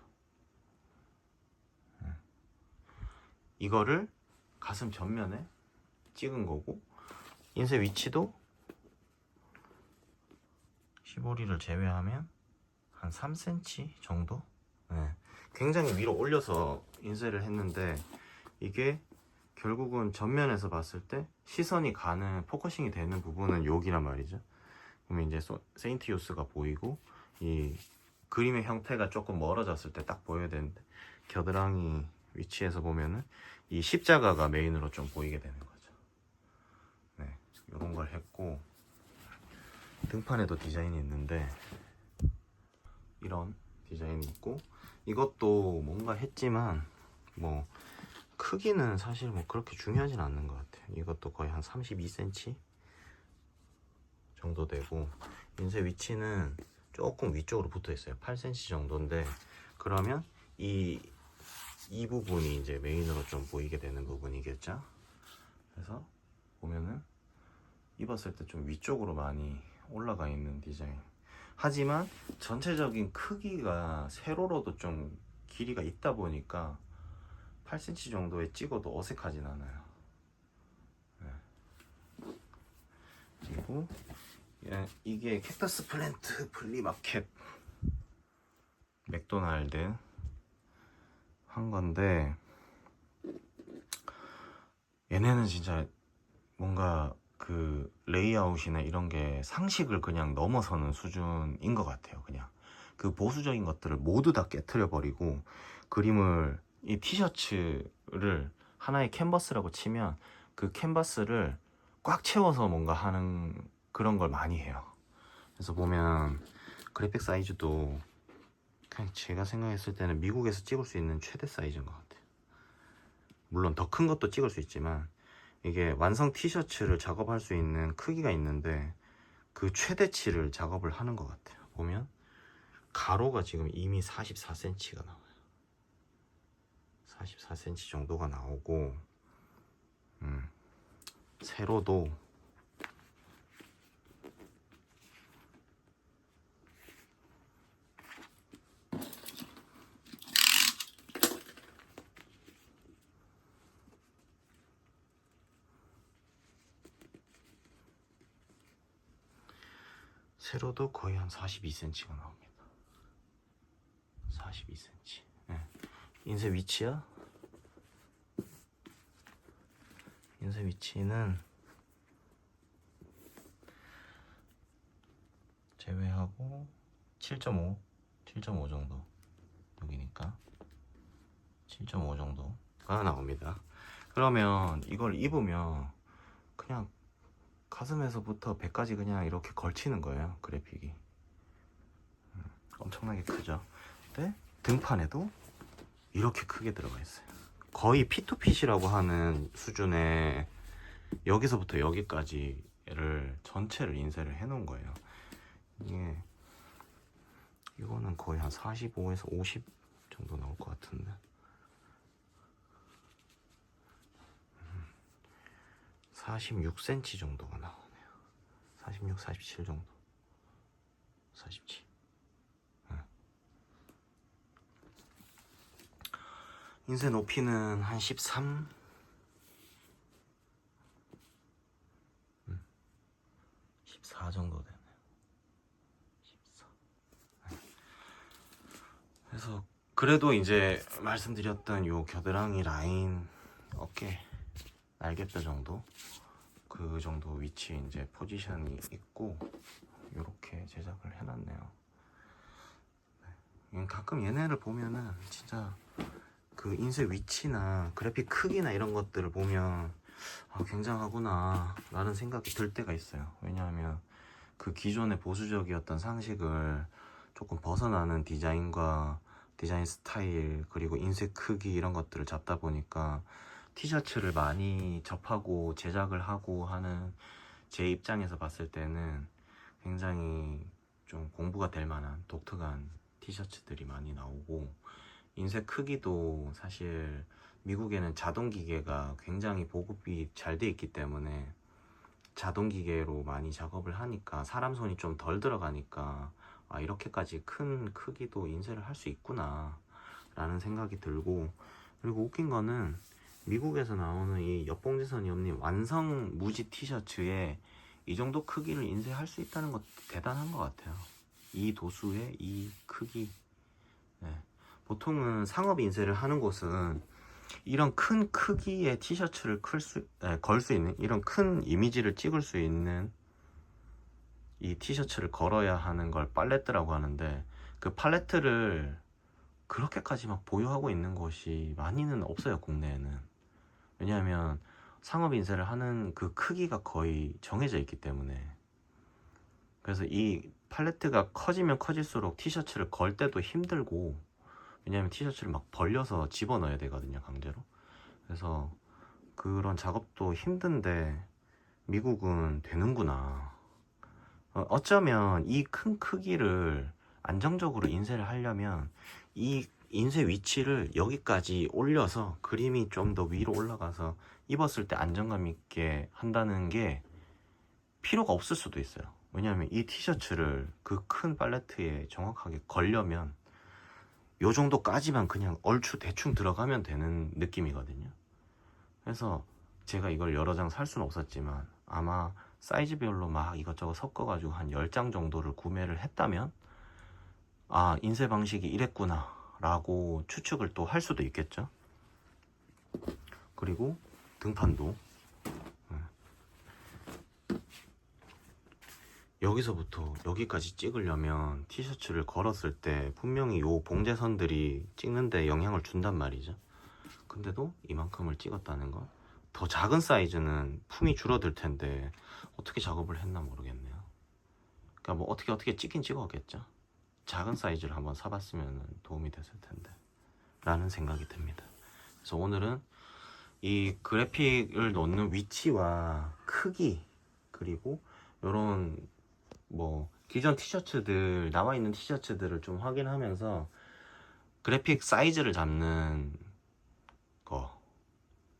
이거를 가슴 전면에 찍은 거고, 인쇄 위치도 시보리를 제외하면 한 3cm 정도? 네. 굉장히 위로 올려서 인쇄를 했는데, 이게 결국은 전면에서 봤을 때 시선이 가는, 포커싱이 되는 부분은 여기란 말이죠. 그러면 이제 세인트 요스가 보이고, 이 그림의 형태가 조금 멀어졌을 때 딱 보여야 되는데, 겨드랑이 위치에서 보면은 이 십자가가 메인으로 좀 보이게 되는 거죠. 네, 이런 걸 했고, 등판에도 디자인이 있는데 이런 디자인이 있고, 이것도 뭔가 했지만 뭐 크기는 사실 뭐 그렇게 중요하진 않는 것 같아요. 이것도 거의 한 32cm 정도 되고, 인쇄 위치는 조금 위쪽으로 붙어 있어요. 8cm 정도인데, 그러면 이 부분이 이제 메인으로 좀 보이게 되는 부분이겠죠. 그래서 보면은 입었을 때 좀 위쪽으로 많이 올라가 있는 디자인. 하지만 전체적인 크기가 세로로도 좀 길이가 있다 보니까 8cm 정도에 찍어도 어색하진 않아요. 네. 그리고 이게 캡터스 플랜트 플리마켓 맥도날드 한 건데, 얘네는 진짜 뭔가 그 레이아웃이나 이런 게 상식을 그냥 넘어서는 수준인 것 같아요. 그냥 그 보수적인 것들을 모두 다 깨트려 버리고, 그림을, 이 티셔츠를 하나의 캔버스라고 치면 그 캔버스를 꽉 채워서 뭔가 하는 그런 걸 많이 해요. 그래서 보면 그래픽 사이즈도 그냥 제가 생각했을 때는 미국에서 찍을 수 있는 최대 사이즈인 것 같아요. 물론 더 큰 것도 찍을 수 있지만, 이게 완성 티셔츠를 작업할 수 있는 크기가 있는데 그 최대치를 작업을 하는 것 같아요. 보면 가로가 지금 이미 44cm가 나와요. 44cm 정도가 나오고, 세로도 거의 한 42cm가 나옵니다. 42cm. 네. 인쇄 위치야? 인쇄 위치는 제외하고 7.5 정도, 여기니까 7.5 정도가 나옵니다. 그러면 이걸 입으면 그냥 가슴에서부터 배까지 그냥 이렇게 걸치는 거예요, 그래픽이. 엄청나게 크죠. 근데 등판에도 이렇게 크게 들어가 있어요. 거의 P2P이라고 하는 수준의, 여기서부터 여기까지를 전체를 인쇄를 해 놓은 거예요. 이게 거의 한 45에서 50 정도 나올 것 같은데 46cm 정도가 나오네요. 46, 47 정도. 47. 인쇄 높이는 한 13? 14 정도 되네요. 14. 그래서 그래도 이제 말씀드렸던 요 겨드랑이 라인, 어깨, 날개뼈 정도, 그 정도 위치 이제 포지션이 있고 요렇게 제작을 해놨네요. 가끔 얘네를 보면은 진짜 그 인쇄 위치나 그래픽 크기나 이런 것들을 보면 굉장하구나 라는 생각이 들 때가 있어요. 왜냐하면 그 기존의 보수적이었던 상식을 조금 벗어나는 디자인과 디자인 스타일 그리고 인쇄 크기 이런 것들을 잡다 보니까 티셔츠를 많이 접하고 제작을 하고 하는 제 입장에서 봤을 때는 굉장히 좀 공부가 될 만한 독특한 티셔츠들이 많이 나오고, 인쇄 크기도 사실 미국에는 자동 기계가 굉장히 보급이 잘 돼 있기 때문에 자동 기계로 많이 작업을 하니까 사람 손이 좀 덜 들어가니까 이렇게까지 큰 크기도 인쇄를 할 수 있구나 라는 생각이 들고, 그리고 웃긴 거는 미국에서 나오는 이 옆봉지선이 없는 완성 무지 티셔츠에 이 정도 크기를 인쇄할 수 있다는 것도 대단한 것 같아요. 이 도수의 이 크기. 네. 보통은 상업 인쇄를 하는 곳은 이런 큰 크기의 티셔츠를 걸 수 있는, 이런 큰 이미지를 찍을 수 있는 이 티셔츠를 걸어야 하는 걸 팔레트라고 하는데, 그 팔레트를 그렇게까지 막 보유하고 있는 곳이 많이는 없어요, 국내에는. 왜냐하면 상업 인쇄를 하는 그 크기가 거의 정해져 있기 때문에. 그래서 이 팔레트가 커지면 커질수록 티셔츠를 걸 때도 힘들고, 왜냐하면 티셔츠를 막 벌려서 집어넣어야 되거든요, 강제로. 그래서 그런 작업도 힘든데 미국은 되는구나. 어쩌면 이 큰 크기를 안정적으로 인쇄를 하려면 이 인쇄 위치를 여기까지 올려서 그림이 좀 더 위로 올라가서 입었을 때 안정감 있게 한다는 게 필요가 없을 수도 있어요. 왜냐하면 이 티셔츠를 그 큰 팔레트에 정확하게 걸려면 요 정도까지만 그냥 얼추 대충 들어가면 되는 느낌이거든요. 그래서 제가 이걸 여러 장 살 수는 없었지만 아마 사이즈별로 막 이것저것 섞어가지고 한 10장 정도를 구매를 했다면 인쇄 방식이 이랬구나 라고 추측을 또 할 수도 있겠죠. 그리고 등판도 여기서부터 여기까지 찍으려면 티셔츠를 걸었을 때 분명히 요 봉제선들이 찍는데 영향을 준단 말이죠. 근데도 이만큼을 찍었다는 건, 더 작은 사이즈는 품이 줄어들 텐데 어떻게 작업을 했나 모르겠네요. 그러니까 뭐 어떻게 찍긴 찍었겠죠. 작은 사이즈를 한번 사봤으면 도움이 됐을 텐데 라는 생각이 듭니다. 그래서 오늘은 이 그래픽을 놓는 위치와 크기, 그리고 요런 뭐 기존 티셔츠들, 나와 있는 티셔츠들을 좀 확인하면서 그래픽 사이즈를 잡는 거,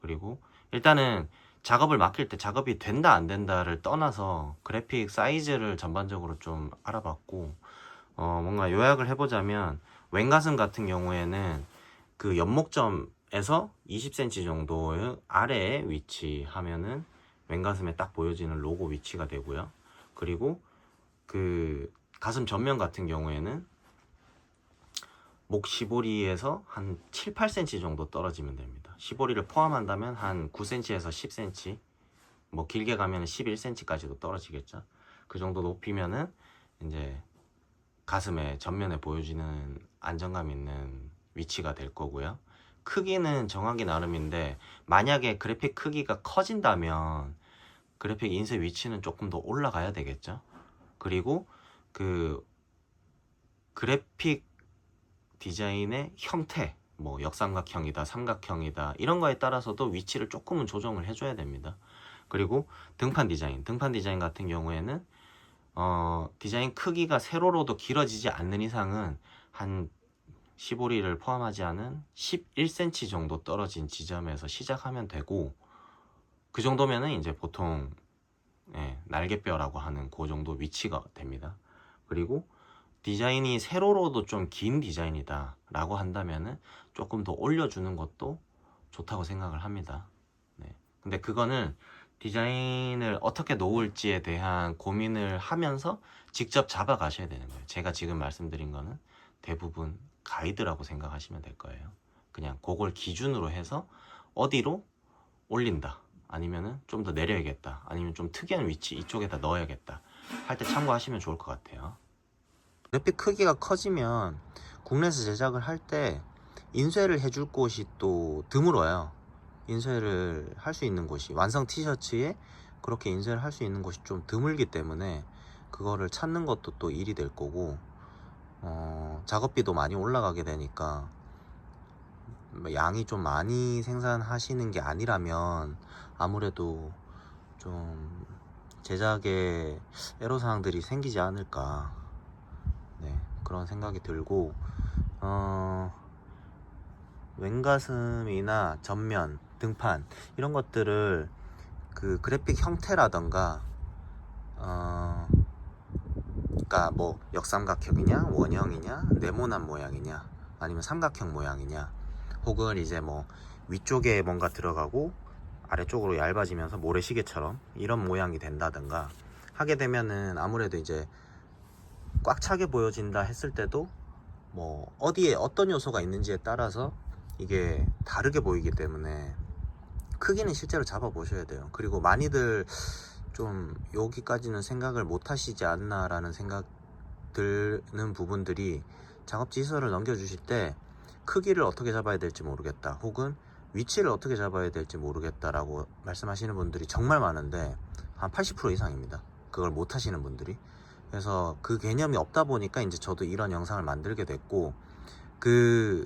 그리고 일단은 작업을 맡길 때 작업이 된다 안 된다를 떠나서 그래픽 사이즈를 전반적으로 좀 알아봤고, 뭔가 요약을 해보자면 왼가슴 같은 경우에는 그 연목점에서 20cm 정도의 아래에 위치하면은 왼가슴에 딱 보여지는 로고 위치가 되고요. 그리고 그 가슴 전면 같은 경우에는 목 시보리에서 한 7, 8cm 정도 떨어지면 됩니다. 시보리를 포함한다면 한 9cm에서 10cm, 뭐 길게 가면 11cm까지도 떨어지겠죠. 그 정도 높이면은 이제 가슴에 전면에 보여지는 안정감 있는 위치가 될 거고요. 크기는 정하기 나름인데 만약에 그래픽 크기가 커진다면 그래픽 인쇄 위치는 조금 더 올라가야 되겠죠. 그리고 그 그래픽 디자인의 형태, 뭐 역삼각형이다, 삼각형이다, 이런 거에 따라서도 위치를 조금은 조정을 해줘야 됩니다. 그리고 등판 디자인 같은 경우에는 디자인 크기가 세로로도 길어지지 않는 이상은 한 시보리를 포함하지 않은 11cm 정도 떨어진 지점에서 시작하면 되고, 그 정도면은 이제 보통 날개뼈라고 하는 그 정도 위치가 됩니다. 그리고 디자인이 세로로도 좀 긴 디자인이다 라고 한다면은 조금 더 올려주는 것도 좋다고 생각을 합니다. 근데 그거는 디자인을 어떻게 놓을지에 대한 고민을 하면서 직접 잡아 가셔야 되는 거예요. 제가 지금 말씀드린 거는 대부분 가이드라고 생각하시면 될 거예요. 그냥 그걸 기준으로 해서 어디로 올린다, 아니면은 좀 더 내려야겠다, 아니면 좀 특이한 위치 이쪽에다 넣어야겠다 할 때 참고하시면 좋을 것 같아요. 그래픽 크기가 커지면 국내에서 제작을 할 때 인쇄를 해줄 곳이 또 드물어요. 인쇄를 할 수 있는 곳이, 완성 티셔츠에 그렇게 인쇄를 할 수 있는 곳이 좀 드물기 때문에 그거를 찾는 것도 또 일이 될 거고, 작업비도 많이 올라가게 되니까 양이 좀 많이 생산하시는 게 아니라면 아무래도 좀 제작에 애로사항들이 생기지 않을까, 그런 생각이 들고, 왼가슴이나 전면, 등판 이런 것들을 그 그래픽 형태라던가 그러니까 뭐 역삼각형이냐, 원형이냐, 네모난 모양이냐, 아니면 삼각형 모양이냐, 혹은 이제 뭐 위쪽에 뭔가 들어가고 아래쪽으로 얇아지면서 모래시계처럼 이런 모양이 된다든가 하게 되면은 아무래도 이제 꽉 차게 보여진다 했을 때도 뭐 어디에 어떤 요소가 있는지에 따라서 이게 다르게 보이기 때문에 크기는 실제로 잡아 보셔야 돼요. 그리고 많이들 좀 여기까지는 생각을 못 하시지 않나 라는 생각 드는 부분들이, 작업 지시서를 넘겨주실 때 크기를 어떻게 잡아야 될지 모르겠다, 혹은 위치를 어떻게 잡아야 될지 모르겠다 라고 말씀하시는 분들이 정말 많은데 한 80% 이상입니다, 그걸 못 하시는 분들이. 그래서 그 개념이 없다 보니까 이제 저도 이런 영상을 만들게 됐고, 그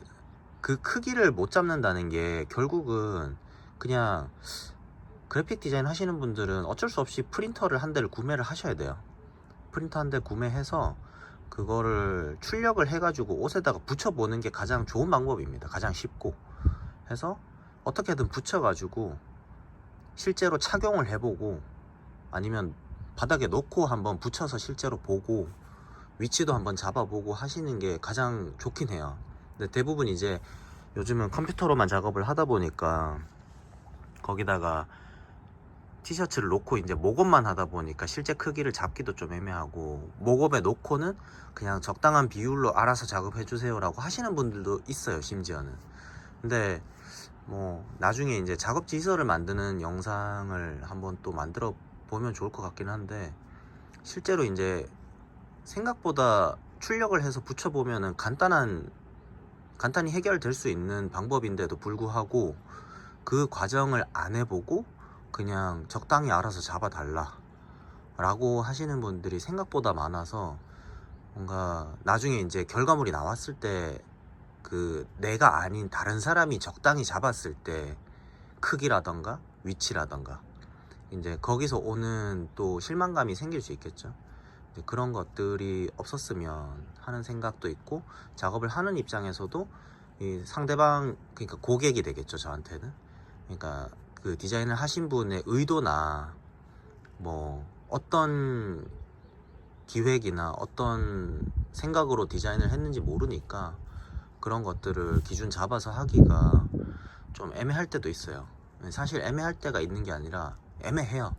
크기를 못 잡는다는 게 결국은 그냥 그래픽 디자인 하시는 분들은 어쩔 수 없이 프린터를 한 대를 구매를 하셔야 돼요. 프린터 한 대 구매해서 그거를 출력을 해가지고 옷에다가 붙여보는 게 가장 좋은 방법입니다. 가장 쉽고 해서 어떻게든 붙여가지고 실제로 착용을 해보고, 아니면 바닥에 놓고 한번 붙여서 실제로 보고 위치도 한번 잡아보고 하시는 게 가장 좋긴 해요. 근데 대부분 이제 요즘은 컴퓨터로만 작업을 하다 보니까 거기다가 티셔츠를 놓고 이제 목업만 하다 보니까 실제 크기를 잡기도 좀 애매하고, 목업에 놓고는 그냥 적당한 비율로 알아서 작업해 주세요 라고 하시는 분들도 있어요, 심지어는. 근데 뭐 나중에 이제 작업 지시서를 만드는 영상을 한번 또 만들어 보면 좋을 것 같긴 한데, 실제로 이제 생각보다 출력을 해서 붙여보면은 간단히 해결될 수 있는 방법인데도 불구하고 그 과정을 안 해보고 그냥 적당히 알아서 잡아달라 라고 하시는 분들이 생각보다 많아서, 뭔가 나중에 이제 결과물이 나왔을 때 그 내가 아닌 다른 사람이 적당히 잡았을 때 크기라던가 위치라던가 이제 거기서 오는 또 실망감이 생길 수 있겠죠. 그런 것들이 없었으면 하는 생각도 있고, 작업을 하는 입장에서도 이 상대방, 그러니까 고객이 되겠죠, 저한테는. 그러니까 그 디자인을 하신 분의 의도나 뭐 어떤 기획이나 어떤 생각으로 디자인을 했는지 모르니까 그런 것들을 기준 잡아서 하기가 좀 애매할 때도 있어요. 사실 애매할 때가 있는 게 아니라 애매해요.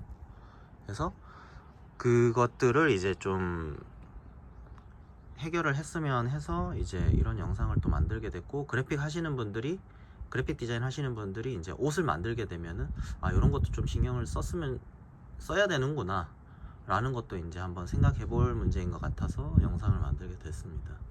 그래서 그것들을 이제 좀 해결을 했으면 해서 이제 이런 영상을 또 만들게 됐고, 그래픽 디자인 하시는 분들이 이제 옷을 만들게 되면은 이런 것도 좀 신경을 써야 되는구나 라는 것도 이제 한번 생각해 볼 문제인 것 같아서 영상을 만들게 됐습니다.